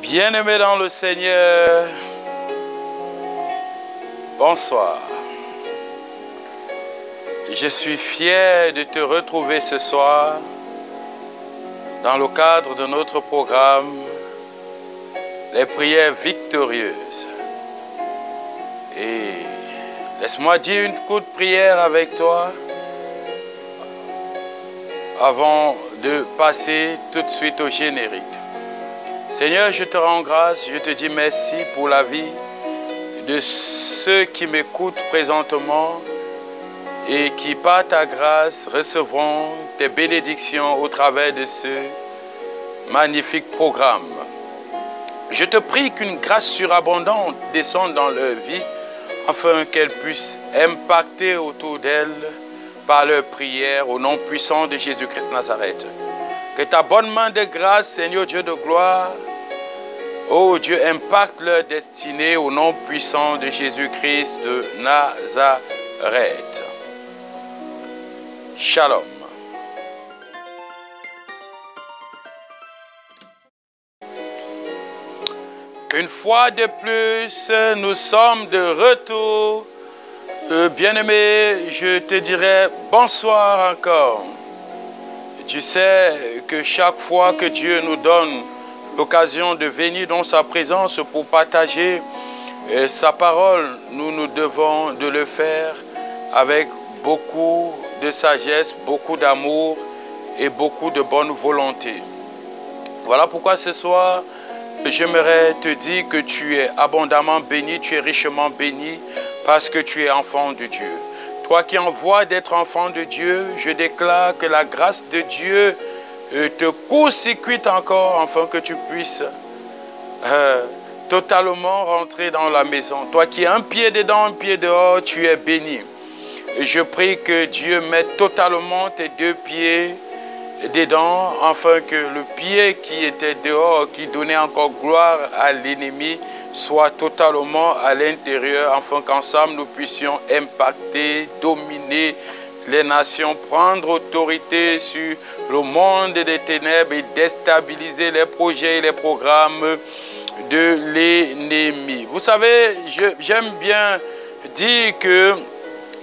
Bien-aimés dans le Seigneur, bonsoir. Je suis fier de te retrouver ce soir dans le cadre de notre programme Les prières victorieuses. Et laisse-moi dire une courte prière avec toi avant de passer tout de suite au générique. Seigneur, je te rends grâce, je te dis merci pour la vie de ceux qui m'écoutent présentement et qui, par ta grâce, recevront tes bénédictions au travers de ce magnifique programme. Je te prie qu'une grâce surabondante descende dans leur vie afin qu'elle puisse impacter autour d'elle par leur prière au nom puissant de Jésus-Christ Nazareth. Que ta bonne main de grâce, Seigneur Dieu de gloire, oh Dieu, impacte leur destinée au nom puissant de Jésus-Christ de Nazareth. Shalom. Une fois de plus, nous sommes de retour. Bien-aimé, je te dirais bonsoir encore. Tu sais que chaque fois que Dieu nous donne l'occasion de venir dans sa présence pour partager sa parole, nous nous devons de le faire avec beaucoup de sagesse, beaucoup d'amour et beaucoup de bonne volonté. Voilà pourquoi ce soir, j'aimerais te dire que tu es abondamment béni, tu es richement béni parce que tu es enfant de Dieu. Toi qui envoies d'être enfant de Dieu, je déclare que la grâce de Dieu te court-circuite encore afin que tu puisses totalement rentrer dans la maison. Toi qui as un pied dedans, un pied dehors, tu es béni. Et je prie que Dieu mette totalement tes deux pieds dedans afin que le pied qui était dehors, qui donnait encore gloire à l'ennemi, soit totalement à l'intérieur, afin qu'ensemble nous puissions impacter, dominer les nations, prendre autorité sur le monde des ténèbres et déstabiliser les projets et les programmes de l'ennemi. Vous savez, j'aime bien dire que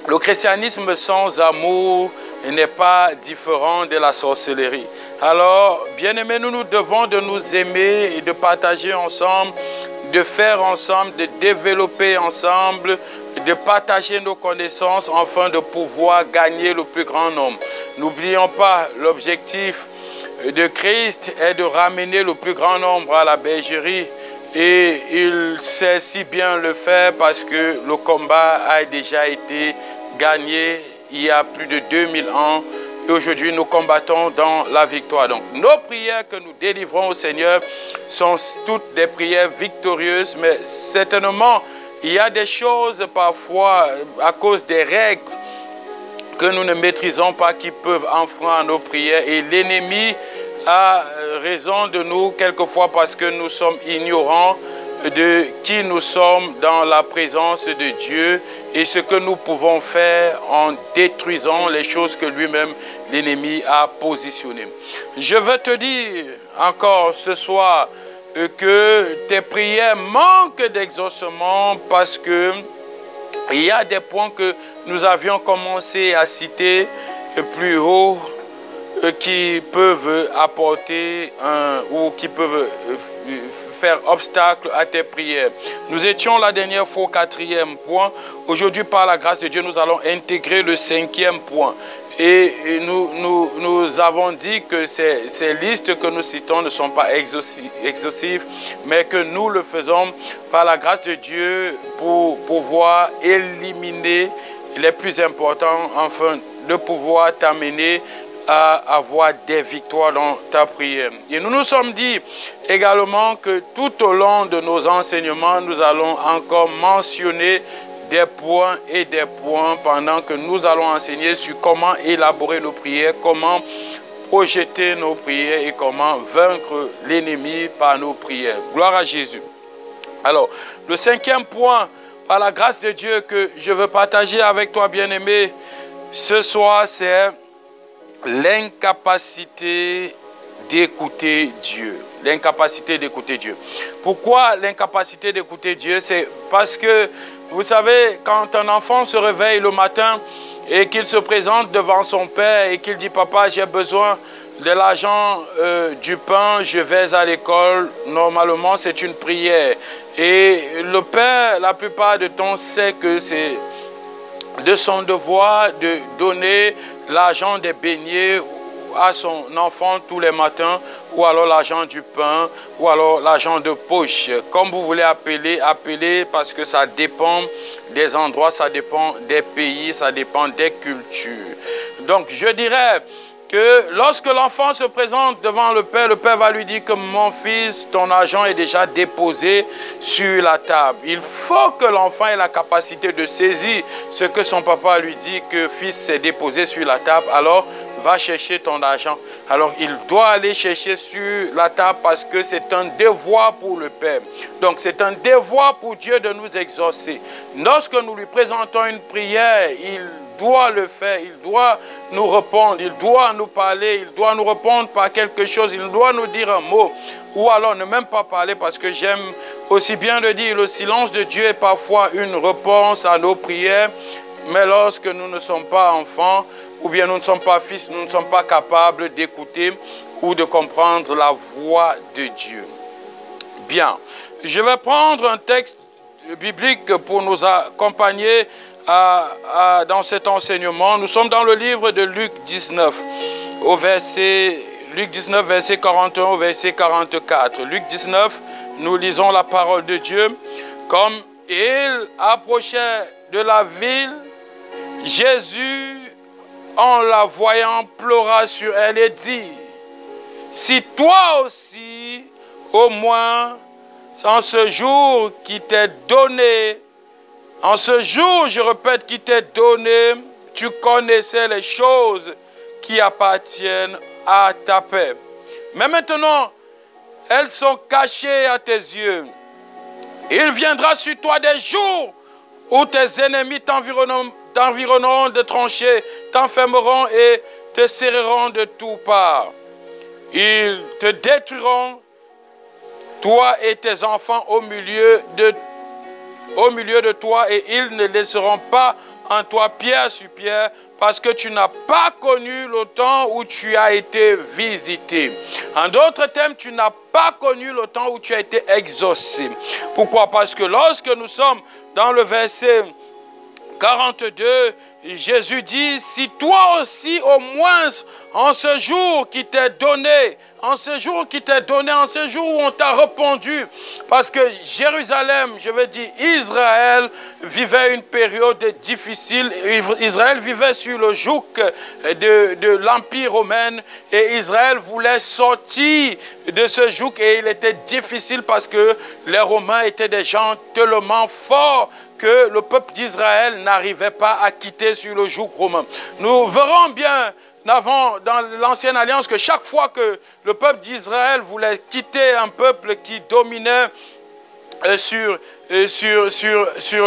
le christianisme sans amour n'est pas différent de la sorcellerie. Alors, bien-aimés, nous devons de nous aimer et de partager ensemble, de faire ensemble, de développer ensemble, de partager nos connaissances afin de pouvoir gagner le plus grand nombre. N'oublions pas, l'objectif de Christ est de ramener le plus grand nombre à la bergerie et il sait si bien le faire parce que le combat a déjà été gagné il y a plus de 2000 ans. Et aujourd'hui, nous combattons dans la victoire. Donc, nos prières que nous délivrons au Seigneur sont toutes des prières victorieuses, mais certainement, il y a des choses parfois, à cause des règles que nous ne maîtrisons pas, qui peuvent enfreindre nos prières. Et l'ennemi a raison de nous, quelquefois, parce que nous sommes ignorants de qui nous sommes dans la présence de Dieu et ce que nous pouvons faire en détruisant les choses que lui-même, l'ennemi, a positionnées. Je veux te dire encore ce soir que tes prières manquent d'exaucement parce que il y a des points que nous avions commencé à citer plus haut qui peuvent apporter ou qui peuvent faire obstacle à tes prières. Nous étions la dernière fois au 4e point. Aujourd'hui, par la grâce de Dieu, nous allons intégrer le 5e point. Et nous avons dit que ces listes que nous citons ne sont pas exhaustives, mais que nous le faisons par la grâce de Dieu pour pouvoir éliminer les plus importants afin de pouvoir t'amener à avoir des victoires dans ta prière. Et nous nous sommes dit également que tout au long de nos enseignements, nous allons encore mentionner des points et des points pendant que nous allons enseigner sur comment élaborer nos prières, comment projeter nos prières et comment vaincre l'ennemi par nos prières. Gloire à Jésus. Alors, le 5e point, par la grâce de Dieu, que je veux partager avec toi, bien-aimé, ce soir, c'est l'incapacité d'écouter Dieu. L'incapacité d'écouter Dieu. Pourquoi l'incapacité d'écouter Dieu? C'est parce que, vous savez, quand un enfant se réveille le matin et qu'il se présente devant son père et qu'il dit « Papa, j'ai besoin de l'argent, du pain, je vais à l'école », normalement c'est une prière. Et le père, la plupart du temps, sait que c'est de son devoir de donner l'argent des beignets à son enfant tous les matins, ou alors l'argent du pain, ou alors l'argent de poche. Comme vous voulez appelez parce que ça dépend des endroits, ça dépend des pays, ça dépend des cultures. Donc je dirais que lorsque l'enfant se présente devant le père va lui dire que mon fils, ton argent est déjà déposé sur la table. Il faut que l'enfant ait la capacité de saisir ce que son papa lui dit, que fils, c'est déposé sur la table, alors va chercher ton argent. Alors il doit aller chercher sur la table parce que c'est un devoir pour le Père. Donc c'est un devoir pour Dieu de nous exaucer. Lorsque nous lui présentons une prière, il doit le faire, il doit nous répondre, il doit nous parler, il doit nous répondre par quelque chose, il doit nous dire un mot, ou alors ne même pas parler, parce que j'aime aussi bien le dire, le silence de Dieu est parfois une réponse à nos prières, mais lorsque nous ne sommes pas enfants, ou bien nous ne sommes pas fils, nous ne sommes pas capables d'écouter ou de comprendre la voix de Dieu. Bien, je vais prendre un texte biblique pour nous accompagner dans cet enseignement. Nous sommes dans le livre de Luc 19, Luc 19, verset 41 au verset 44. Luc 19, nous lisons la parole de Dieu. Comme il approchait de la ville, Jésus, en la voyant, pleura sur elle et dit, « Si toi aussi, au moins, en ce jour qui t'est donné, en ce jour, je répète, qui t'est donné, tu connaissais les choses qui appartiennent à ta paix. Mais maintenant, elles sont cachées à tes yeux. Il viendra sur toi des jours où tes ennemis t'environneront de tranchées, t'enfermeront et te serreront de toutes parts. Ils te détruiront, toi et tes enfants au milieu de toi, et ils ne laisseront pas en toi pierre sur pierre, parce que tu n'as pas connu le temps où tu as été visité. En d'autres termes, tu n'as pas connu le temps où tu as été exaucé. Pourquoi? Parce que lorsque nous sommes dans le verset 42, Jésus dit, si toi aussi au moins en ce jour qui t'est donné, en ce jour où on t'a répondu, parce que Jérusalem, je veux dire Israël, vivait une période difficile. Israël vivait sur le joug de l'Empire romain, et Israël voulait sortir de ce joug, et il était difficile parce que les Romains étaient des gens tellement forts que le peuple d'Israël n'arrivait pas à quitter sur le joug romain. Nous verrons bien dans l'ancienne alliance que chaque fois que le peuple d'Israël voulait quitter un peuple qui dominait sur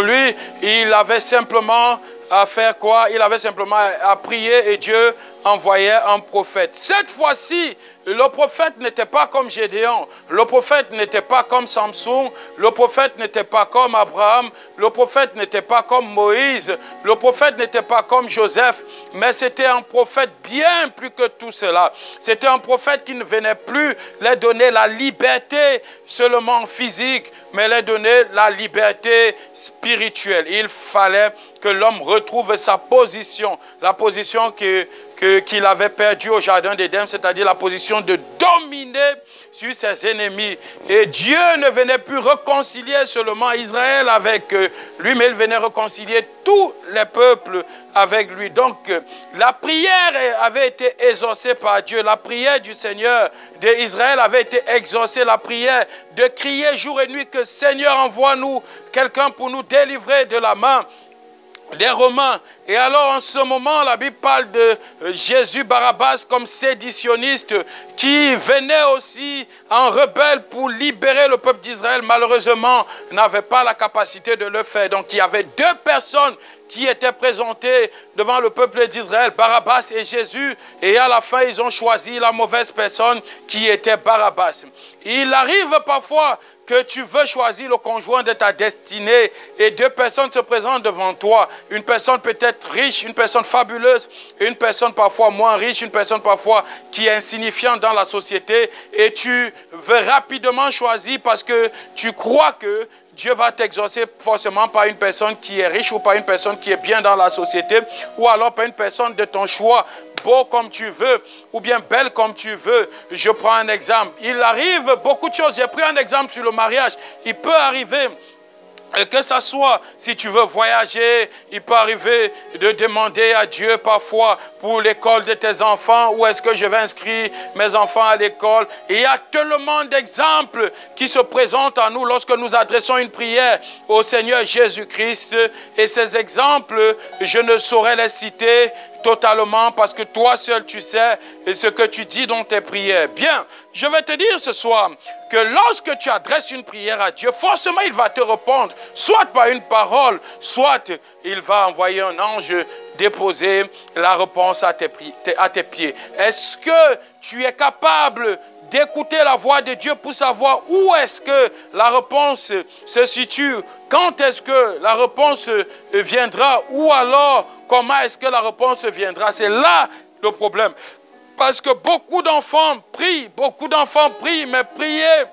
lui, il avait simplement à faire quoi? Il avait simplement à prier, et Dieu envoyait un prophète. Cette fois-ci, le prophète n'était pas comme Gédéon, le prophète n'était pas comme Samson, le prophète n'était pas comme Abraham, le prophète n'était pas comme Moïse, le prophète n'était pas comme Joseph, mais c'était un prophète bien plus que tout cela. C'était un prophète qui ne venait plus leur donner la liberté seulement physique, mais leur donner la liberté spirituelle. Il fallait que l'homme retrouve sa position, la position qu'il avait perdue au jardin d'Éden, c'est-à-dire la position de dominer sur ses ennemis. Et Dieu ne venait plus réconcilier seulement Israël avec lui, mais il venait réconcilier tous les peuples avec lui. Donc la prière avait été exaucée par Dieu. La prière du Seigneur d'Israël avait été exaucée. La prière de crier jour et nuit que Seigneur, envoie-nous quelqu'un pour nous délivrer de la main des Romains. Et alors en ce moment, la Bible parle de Jésus Barabbas comme séditionniste qui venait aussi en rebelle pour libérer le peuple d'Israël. Malheureusement, n'avait pas la capacité de le faire. Donc il y avait deux personnes qui étaient présentés devant le peuple d'Israël, Barabbas et Jésus, et à la fin, ils ont choisi la mauvaise personne qui était Barabbas. Il arrive parfois que tu veux choisir le conjoint de ta destinée et deux personnes se présentent devant toi. Une personne peut-être riche, une personne fabuleuse, une personne parfois moins riche, une personne parfois qui est insignifiante dans la société et tu veux rapidement choisir parce que tu crois que Dieu va t'exaucer forcément par une personne qui est riche ou par une personne qui est bien dans la société ou alors par une personne de ton choix, beau comme tu veux ou bien belle comme tu veux. Je prends un exemple. Il arrive beaucoup de choses. J'ai pris un exemple sur le mariage. Il peut arriver que ça soit, si tu veux voyager, il peut arriver de demander à Dieu parfois pour l'école de tes enfants, où est-ce que je vais inscrire mes enfants à l'école. Et il y a tellement d'exemples qui se présentent à nous lorsque nous adressons une prière au Seigneur Jésus-Christ. Et ces exemples, je ne saurais les citer totalement parce que toi seul tu sais ce que tu dis dans tes prières. Bien, je vais te dire ce soir que lorsque tu adresses une prière à Dieu, forcément il va te répondre, soit par une parole, soit il va envoyer un ange déposer la réponse à tes pieds. Est-ce que tu es capable d'écouter la voix de Dieu pour savoir où est-ce que la réponse se situe, quand est-ce que la réponse viendra, ou alors comment est-ce que la réponse viendra? C'est là le problème. Parce que beaucoup d'enfants prient, mais prier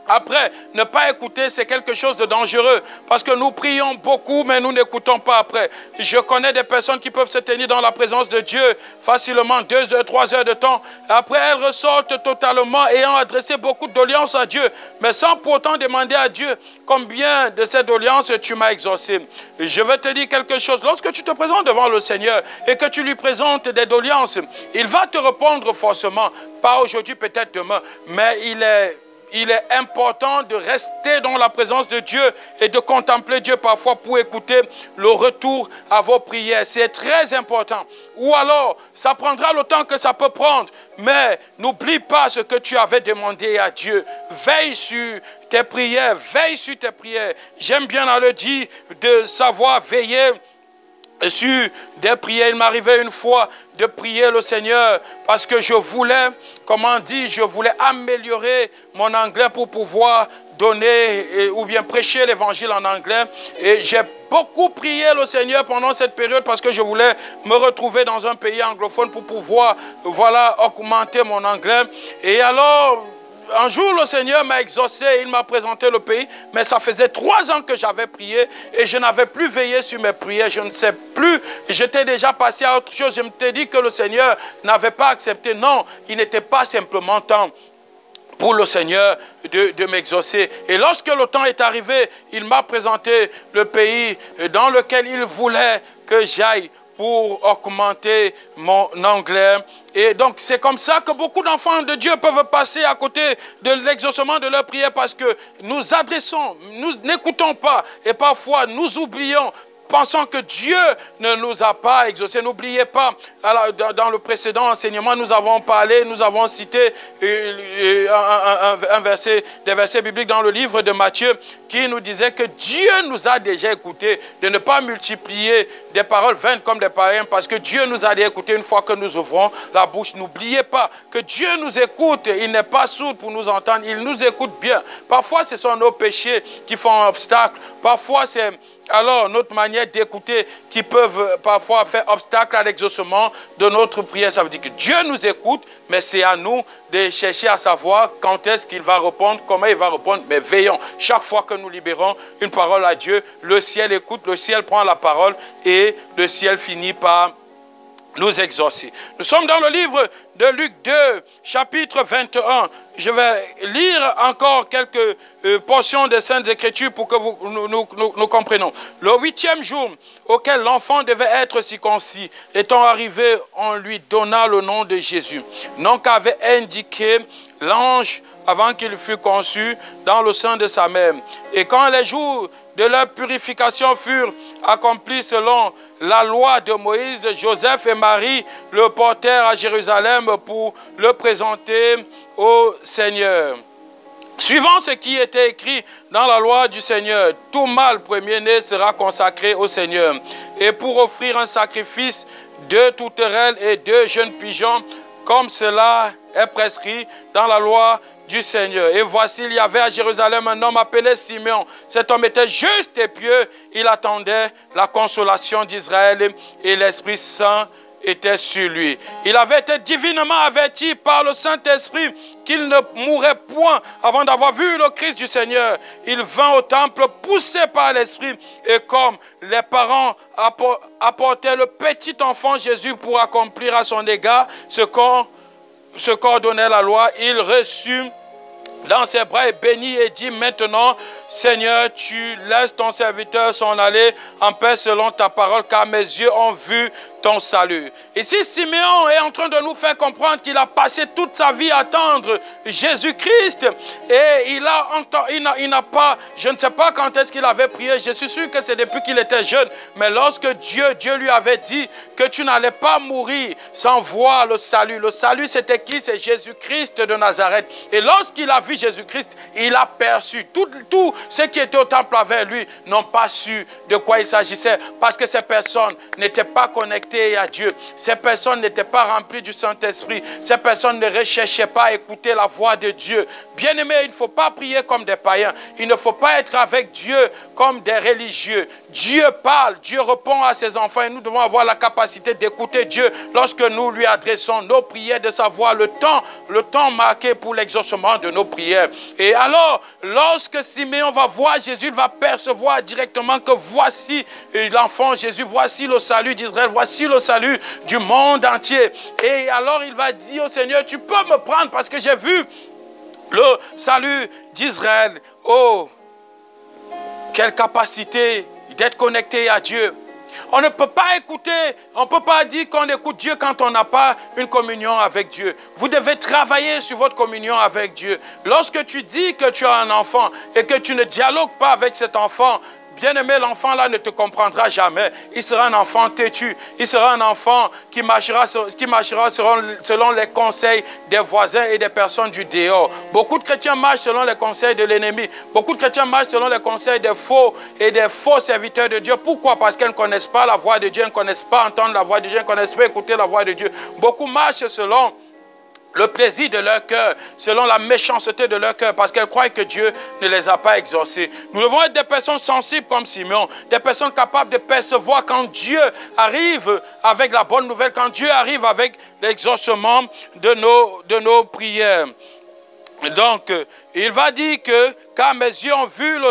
après, ne pas écouter, c'est quelque chose de dangereux. Parce que nous prions beaucoup, mais nous n'écoutons pas après. Je connais des personnes qui peuvent se tenir dans la présence de Dieu facilement 2 heures, 3 heures de temps. Après, elles ressortent totalement ayant adressé beaucoup de doléances à Dieu, mais sans pour autant demander à Dieu combien de ces doléances tu m'as exaucé. Je vais te dire quelque chose. Lorsque tu te présentes devant le Seigneur et que tu lui présentes des doléances, il va te répondre forcément. Pas aujourd'hui, peut-être demain, mais il est important de rester dans la présence de Dieu et de contempler Dieu parfois pour écouter le retour à vos prières. C'est très important. Ou alors, ça prendra le temps que ça peut prendre, mais n'oublie pas ce que tu avais demandé à Dieu. Veille sur tes prières, J'aime bien à le dire de savoir veiller sur des prières. Il m'arrivait une fois de prier le Seigneur parce que je voulais améliorer mon anglais pour pouvoir donner ou bien prêcher l'évangile en anglais. Et j'ai beaucoup prié le Seigneur pendant cette période parce que je voulais me retrouver dans un pays anglophone pour pouvoir, augmenter mon anglais. Et alors, un jour, le Seigneur m'a exaucé, il m'a présenté le pays, mais ça faisait 3 ans que j'avais prié et je n'avais plus veillé sur mes prières, je ne sais plus, j'étais déjà passé à autre chose, je me suis dit que le Seigneur n'avait pas accepté. Non, il n'était pas simplement temps pour le Seigneur de m'exaucer. Et lorsque le temps est arrivé, il m'a présenté le pays dans lequel il voulait que j'aille pour augmenter mon anglais. Et donc, c'est comme ça que beaucoup d'enfants de Dieu peuvent passer à côté de l'exaucement de leur prière parce que nous adressons, nous n'écoutons pas et parfois nous oublions, pensant que Dieu ne nous a pas exaucés. N'oubliez pas, dans le précédent enseignement, nous avons parlé, nous avons cité des versets bibliques dans le livre de Matthieu qui nous disait que Dieu nous a déjà écoutés, de ne pas multiplier des paroles vaines comme des païens, parce que Dieu nous a déjà écoutés une fois que nous ouvrons la bouche. N'oubliez pas que Dieu nous écoute, il n'est pas sourd pour nous entendre, il nous écoute bien. Parfois, ce sont nos péchés qui font un obstacle, parfois c'est alors notre manière d'écouter qui peuvent parfois faire obstacle à l'exaucement de notre prière. Ça veut dire que Dieu nous écoute, mais c'est à nous de chercher à savoir quand est-ce qu'il va répondre, comment il va répondre. Mais veillons, chaque fois que nous libérons une parole à Dieu, le ciel écoute, le ciel prend la parole et le ciel finit par nous exaucer. Nous sommes dans le livre de Luc 2, chapitre 21. Je vais lire encore quelques portions des Saintes Écritures pour que nous comprenions. Le 8e jour auquel l'enfant devait être circoncis, étant arrivé, on lui donna le nom de Jésus, nom qu'avait indiqué l'ange avant qu'il fût conçu dans le sein de sa mère. Et quand les jours de leur purification furent accomplis selon la loi de Moïse, Joseph et Marie le portèrent à Jérusalem pour le présenter au Seigneur. Suivant ce qui était écrit dans la loi du Seigneur, tout mâle premier-né sera consacré au Seigneur. Et pour offrir un sacrifice, 2 tourterelles et 2 jeunes pigeons, comme cela est prescrit dans la loi du Seigneur. Et voici, il y avait à Jérusalem un homme appelé Simeon. Cet homme était juste et pieux. Il attendait la consolation d'Israël et l'Esprit Saint était sur lui. Il avait été divinement averti par le Saint-Esprit qu'il ne mourrait point avant d'avoir vu le Christ du Seigneur. Il vint au temple poussé par l'Esprit et comme les parents apportaient le petit enfant Jésus pour accomplir à son égard ce qu'ordonnait la loi, il reçut dans ses bras et bénit et dit: maintenant, Seigneur, tu laisses ton serviteur s'en aller en paix selon ta parole, car mes yeux ont vu ton salut. Ici, Simeon est en train de nous faire comprendre qu'il a passé toute sa vie à attendre Jésus-Christ. Et il n'a pas, je ne sais pas quand est-ce qu'il avait prié. Je suis sûr que c'est depuis qu'il était jeune. Mais lorsque Dieu lui avait dit que tu n'allais pas mourir sans voir le salut. Le salut, c'était qui? C'est Jésus-Christ de Nazareth. Et lorsqu'il a vu Jésus-Christ, il a perçu. Tous ceux qui étaient au temple avec lui n'ont pas su de quoi il s'agissait. Parce que ces personnes n'étaient pas connectées à Dieu. Ces personnes n'étaient pas remplies du Saint-Esprit. Ces personnes ne recherchaient pas à écouter la voix de Dieu. Bien-aimés, il ne faut pas prier comme des païens. Il ne faut pas être avec Dieu comme des religieux. Dieu parle, Dieu répond à ses enfants et nous devons avoir la capacité d'écouter Dieu lorsque nous lui adressons nos prières, de savoir le temps marqué pour l'exaucement de nos prières. Et alors, lorsque Simeon va voir Jésus, il va percevoir directement que voici l'enfant Jésus, voici le salut d'Israël, voici le salut du monde entier. Et alors il va dire au Seigneur: tu peux me prendre parce que j'ai vu le salut d'Israël. Oh, quelle capacité d'être connecté à Dieu. On ne peut pas écouter, on ne peut pas dire qu'on écoute Dieu quand on n'a pas une communion avec Dieu. Vous devez travailler sur votre communion avec Dieu. Lorsque tu dis que tu as un enfant et que tu ne dialogues pas avec cet enfant, bien-aimé, l'enfant là ne te comprendra jamais. Il sera un enfant têtu. Il sera un enfant qui marchera selon les conseils des voisins et des personnes du dehors. Beaucoup de chrétiens marchent selon les conseils de l'ennemi. Beaucoup de chrétiens marchent selon les conseils des faux serviteurs de Dieu. Pourquoi? Parce qu'ils ne connaissent pas la voix de Dieu, ils ne connaissent pas entendre la voix de Dieu, ils ne connaissent pas écouter la voix de Dieu. Beaucoup marchent selon le plaisir de leur cœur, selon la méchanceté de leur cœur, parce qu'elles croient que Dieu ne les a pas exaucés. Nous devons être des personnes sensibles comme Simeon, des personnes capables de percevoir quand Dieu arrive avec la bonne nouvelle, quand Dieu arrive avec l'exaucement de nos prières. Donc, il va dire que, car mes yeux ont vu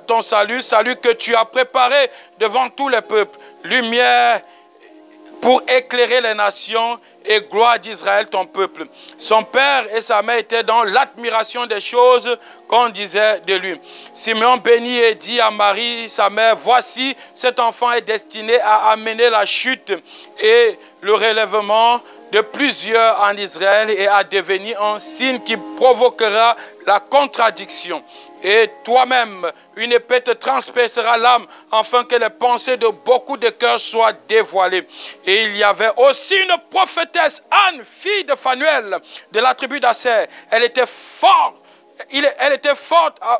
ton salut que tu as préparé devant tous les peuples, lumière pour éclairer les nations et gloire d'Israël, ton peuple. Son père et sa mère étaient dans l'admiration des choses qu'on disait de lui. Simeon bénit et dit à Marie, sa mère: voici, cet enfant est destiné à amener la chute et le relèvement de plusieurs en Israël et à devenir un signe qui provoquera la contradiction. Et toi-même, une épée te transpercera l'âme, afin que les pensées de beaucoup de cœurs soient dévoilées. Et il y avait aussi une prophétesse, Anne, fille de Phanuel, de la tribu d'Aser. Elle était forte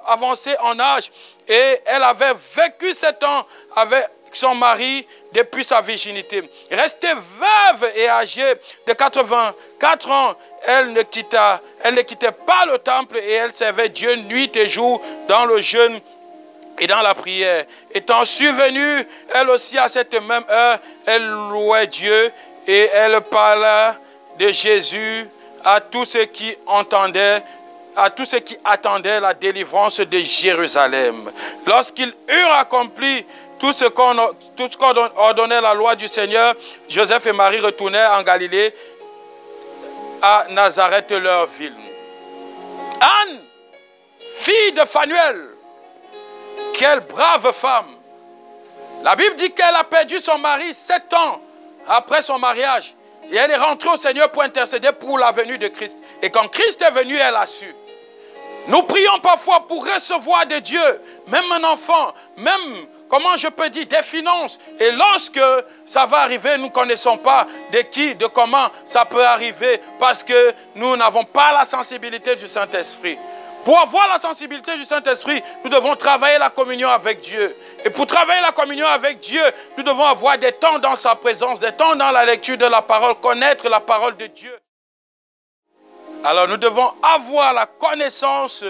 avancée en âge, et elle avait vécu 7 ans avec son mari depuis sa virginité. Restée veuve et âgée de 84 ans, elle ne quittait pas le temple et elle servait Dieu nuit et jour dans le jeûne et dans la prière. Étant survenue, elle aussi à cette même heure, elle louait Dieu et elle parla de Jésus à tous ceux qui attendaient la délivrance de Jérusalem. Lorsqu'ils eurent accompli tout ce qu'ordonnait la loi du Seigneur, Joseph et Marie retournèrent en Galilée, à Nazareth, leur ville. Anne, fille de Phanuel, quelle brave femme. La Bible dit qu'elle a perdu son mari 7 ans après son mariage. Et elle est rentrée au Seigneur pour intercéder pour la venue de Christ. Et quand Christ est venu, elle a su. Nous prions parfois pour recevoir de Dieu, même un enfant, même, comment je peux dire, des finances. Et lorsque ça va arriver, nous ne connaissons pas de qui, de comment ça peut arriver, parce que nous n'avons pas la sensibilité du Saint-Esprit. Pour avoir la sensibilité du Saint-Esprit, nous devons travailler la communion avec Dieu. Et pour travailler la communion avec Dieu, nous devons avoir des temps dans sa présence, des temps dans la lecture de la parole, connaître la parole de Dieu. Alors nous devons avoir la connaissance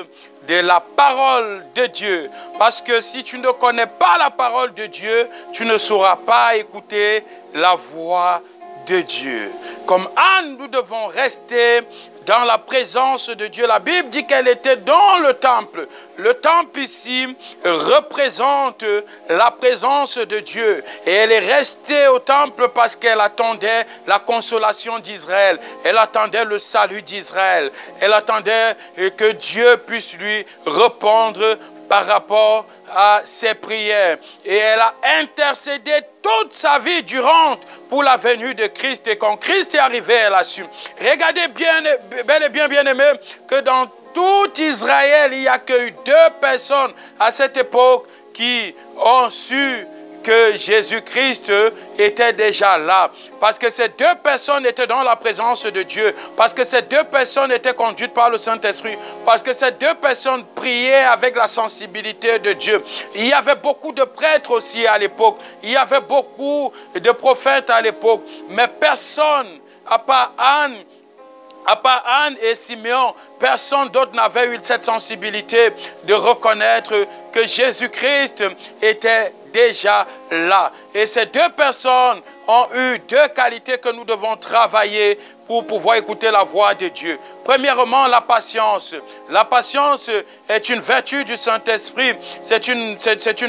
de la parole de Dieu. Parce que si tu ne connais pas la parole de Dieu, tu ne sauras pas écouter la voix de Dieu. Comme Anne, nous devons rester dans la présence de Dieu. La Bible dit qu'elle était dans le temple. Le temple ici représente la présence de Dieu. Et elle est restée au temple parce qu'elle attendait la consolation d'Israël. Elle attendait le salut d'Israël. Elle attendait que Dieu puisse lui répondre par rapport à ses prières. Et elle a intercédé toute sa vie durant pour la venue de Christ. Et quand Christ est arrivé, elle a su. Regardez bien, bel et bien, bien aimé, que dans tout Israël, il n'y a que 2 personnes à cette époque qui ont su que Jésus-Christ était déjà là. Parce que ces 2 personnes étaient dans la présence de Dieu. Parce que ces 2 personnes étaient conduites par le Saint-Esprit. Parce que ces 2 personnes priaient avec la sensibilité de Dieu. Il y avait beaucoup de prêtres aussi à l'époque. Il y avait beaucoup de prophètes à l'époque. Mais personne, à part Anne et Simeon, personne d'autre n'avait eu cette sensibilité de reconnaître que Jésus-Christ était déjà là. Et ces 2 personnes ont eu 2 qualités que nous devons travailler pour pouvoir écouter la voix de Dieu. Premièrement, la patience. La patience est une vertu du Saint-Esprit. C'est une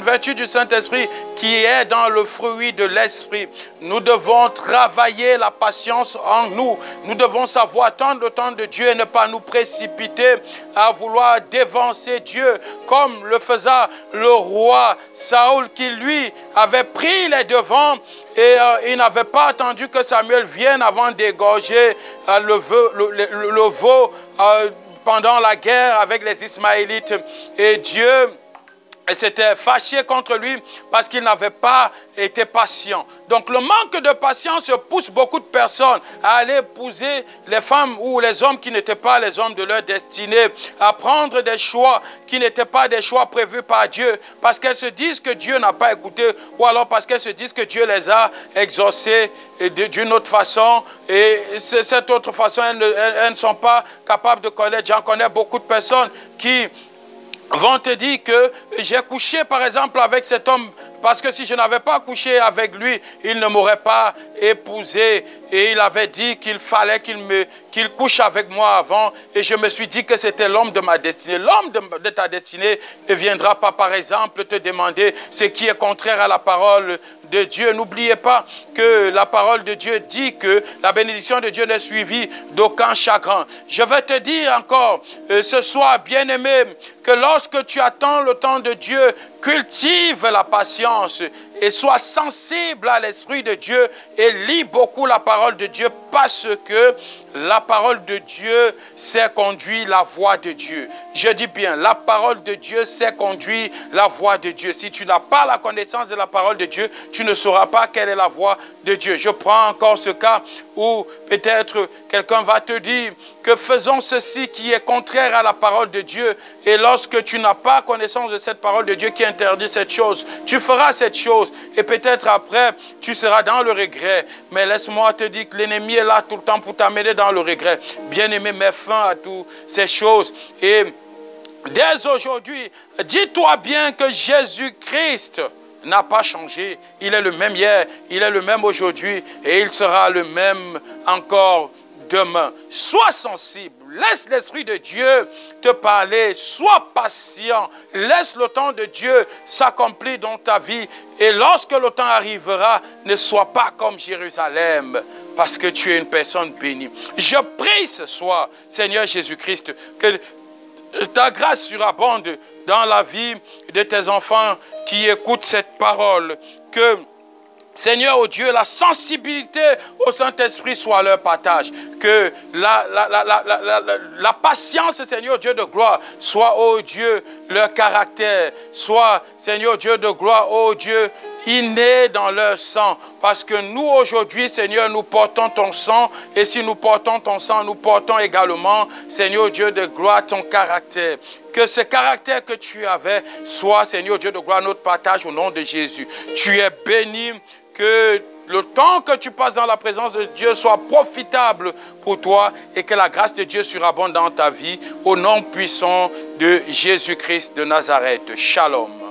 vertu du Saint-Esprit qui est dans le fruit de l'Esprit. Nous devons travailler la patience en nous. Nous devons savoir attendre le temps de Dieu et ne pas nous précipiter à vouloir dévancer Dieu comme le faisait le roi Saoul qui lui avait pris les devants et il n'avait pas attendu que Samuel vienne avant d'égorger le veau pendant la guerre avec les Ismaélites. Et Dieu s'était fâché contre lui parce qu'il n'avait pas été patient. Donc le manque de patience pousse beaucoup de personnes à aller épouser les femmes ou les hommes qui n'étaient pas les hommes de leur destinée, à prendre des choix qui n'étaient pas des choix prévus par Dieu, parce qu'elles se disent que Dieu n'a pas écouté, ou alors parce qu'elles se disent que Dieu les a exaucés d'une autre façon, et cette autre façon, elles ne sont pas capables de connaître. J'en connais beaucoup de personnes qui vont te dire que j'ai couché par exemple avec cet homme parce que si je n'avais pas couché avec lui, il ne m'aurait pas épousé. Et il avait dit qu'il fallait qu'il couche avec moi avant. Et je me suis dit que c'était l'homme de ma destinée. L'homme de ta destinée ne viendra pas par exemple te demander ce qui est contraire à la parole de Dieu. N'oubliez pas que la parole de Dieu dit que la bénédiction de Dieu n'est suivie d'aucun chagrin. Je vais te dire encore ce soir, bien-aimé, que lorsque tu attends le temps de Dieu, cultive la patience et sois sensible à l'Esprit de Dieu et lis beaucoup la parole de Dieu parce que la parole de Dieu sait conduire la voix de Dieu. Je dis bien, la parole de Dieu sait conduire la voix de Dieu. Si tu n'as pas la connaissance de la parole de Dieu, tu ne sauras pas quelle est la voix de Dieu. Je prends encore ce cas où peut-être quelqu'un va te dire que faisons ceci qui est contraire à la parole de Dieu. Et lorsque tu n'as pas connaissance de cette parole de Dieu qui interdit cette chose, tu feras cette chose et peut-être après tu seras dans le regret. Mais laisse-moi te dire que l'ennemi est là tout le temps pour t'amener dans le regret. Bien-aimé, mets fin à toutes ces choses. Et dès aujourd'hui, dis-toi bien que Jésus-Christ n'a pas changé. Il est le même hier, il est le même aujourd'hui et il sera le même encore demain. Sois sensible, laisse l'Esprit de Dieu te parler, sois patient, laisse le temps de Dieu s'accomplir dans ta vie et lorsque le temps arrivera, ne sois pas comme Jérusalem parce que tu es une personne bénie. Je prie ce soir, Seigneur Jésus-Christ, que ta grâce surabonde dans la vie de tes enfants qui écoutent cette parole, que Seigneur, oh Dieu, la sensibilité au Saint-Esprit soit leur partage. Que la patience, Seigneur Dieu de gloire, soit, oh Dieu, leur caractère. Soit, Seigneur Dieu de gloire, oh Dieu, inné dans leur sang. Parce que nous, aujourd'hui, Seigneur, nous portons ton sang. Et si nous portons ton sang, nous portons également, Seigneur Dieu de gloire, ton caractère. Que ce caractère que tu avais soit, Seigneur Dieu de gloire, notre partage au nom de Jésus. Tu es béni, que le temps que tu passes dans la présence de Dieu soit profitable pour toi et que la grâce de Dieu surabonde dans ta vie au nom puissant de Jésus-Christ de Nazareth. Shalom.